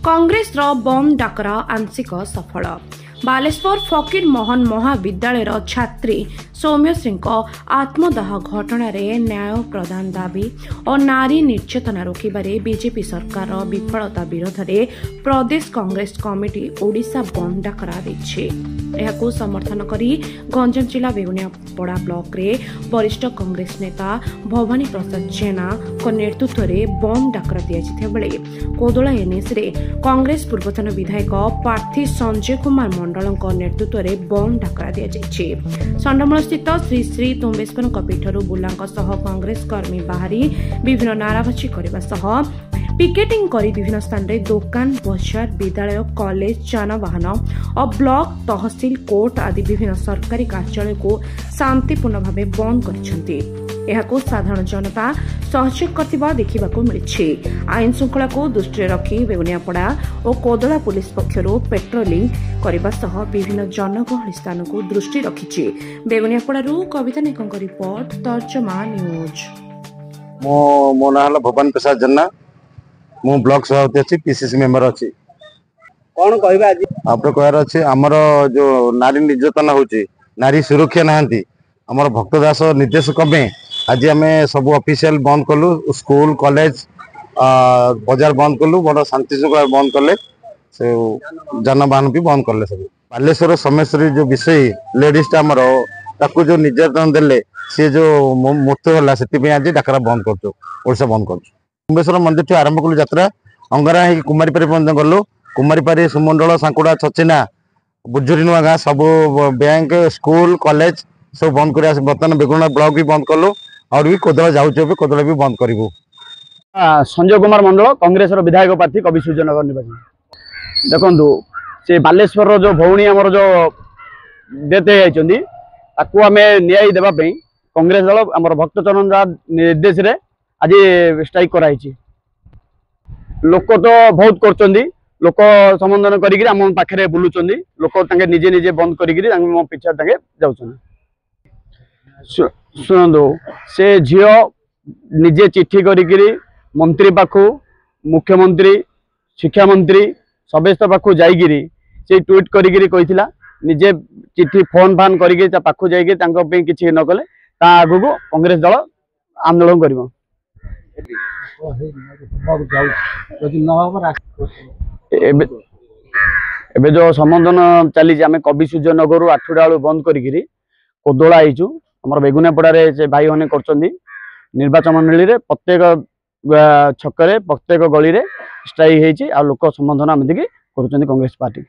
कांग्रेस बंद डाकरा आंशिक सफल। बालेश्वर फकीर मोहन महाविद्यालय छात्री सौम्यश्री आत्मदाह घटन न्याय प्रदान दाबी और नारी निर्यातना रोकबारे बीजेपी सरकार विफलता विरोध में प्रदेश कांग्रेस कमिटी ओडिशा बंद डाकरा देछि। समर्थन करी गंजाम जिला बेगुनियापड़ा ब्लॉक रे वरिष्ठ कांग्रेस नेता भवानी प्रसाद जेना नेतृत्व में बंद डाकरा दिया कोदोला एनएस रे कांग्रेस पूर्वतन विधायक प्रार्थी संजय कुमार मंडल नेतृत्व में बंद डाकरा दिया। संडमूल स्थित श्री श्री तुम्बेश्वर पीठर बुला कांग्रेस कर्मी बाहरी विभिन्न नाराबाजी करने पिकेटिंग करी विभिन्न स्थान रे दुकान बजार विद्यालय कॉलेज जानवाहन और ब्लॉक तहसील कोर्ट आदि विभिन्न सरकारी कार्यालय को शांतिपूर्ण भाव बंद कर साधारण जनता सहयोग करथिबा देखिबाकू मिलिछि। आईन श्रृंखला को दृष्टि रखी बेगुनियापड़ा और कोदला पुलिस पक्षरु पेट्रोलिंग करबा सह विभिन्न जनगहली स्थान को दृष्टि रखिछि। बेगुनियापड़ारू कविता निकंक रिपोर्ट तर्जमा न्यूज। मो नाम भवानी प्रसाद जेना मु ब्लॉक सभापति अच्छी पीसीसी मेंबर अच्छी। कौन कहबा आज आप कहर अच्छे आमर जो नारी निर्यातना होची नारी सुरक्षा नहांती आमर भक्त दास निर्देश कमे आज आम सब ऑफिशियल बंद कलु स्कूल कॉलेज बाजार बंद कलु बड़ शांति श्रृंखला बंद कले से जानवाहन भी बंद कले। सब बालेश्वर समेश्वरी जो विषय लेडीज आमर ताकू जो निर्यातन देले सी जो मृत्यु होला से आज डाकरा बंद करछो बंद करछो। कुंभेश्वर मंदिर ठू आरंभ कलु यात्रा अंगारा कुमारीपारी गलु कुमारीपारी सुमंडल सांकुड़ा छचिना बुजुरी नुआ गाँ सब बैंक स्कूल कॉलेज सब बंद कर बर्तमान बेगुना ब्लॉक भी बंद कलु और भी कोदला जाऊँ कोदला भी बंद करूँ। संजय कुमार मंडल कांग्रेस विधायक प्रार्थी कवि सूर्यनगर निर्वाचन देखु से बालेश्वर जो भौणी आमर जो डेथ होती आम न्याय देवाई कांग्रेस दल आम भक्तचरण निर्देश रे आज स्ट्राइक कराई। लोक तो बहुत कर लोक संबोधन करम पाखे बुलूं लोक निजे निजे बंद कर मो पिछा जाऊँ। शुणु से झील निजे चिठी करी मंत्री पाखु मुख्यमंत्री शिक्षा मंत्री समेस्त पाखु जाइगिरी से ट्वीट करी निजे चिठी फोन फान करी पाखु जाइए किसी न कले आगू कांग्रेस दल आंदोलन कर एबे जो संबोधन चली आम कवि सूर्यनगर 8टा बेलू बंद करी कोदोला आईचु आम बेगुनियापड़ा से भाई मैंने कर निर्वाचन मंडली रे प्रत्येक छक प्रत्येक गली रे स्ट्राइक होती लोक संबोधन आम कर कांग्रेस पार्टी।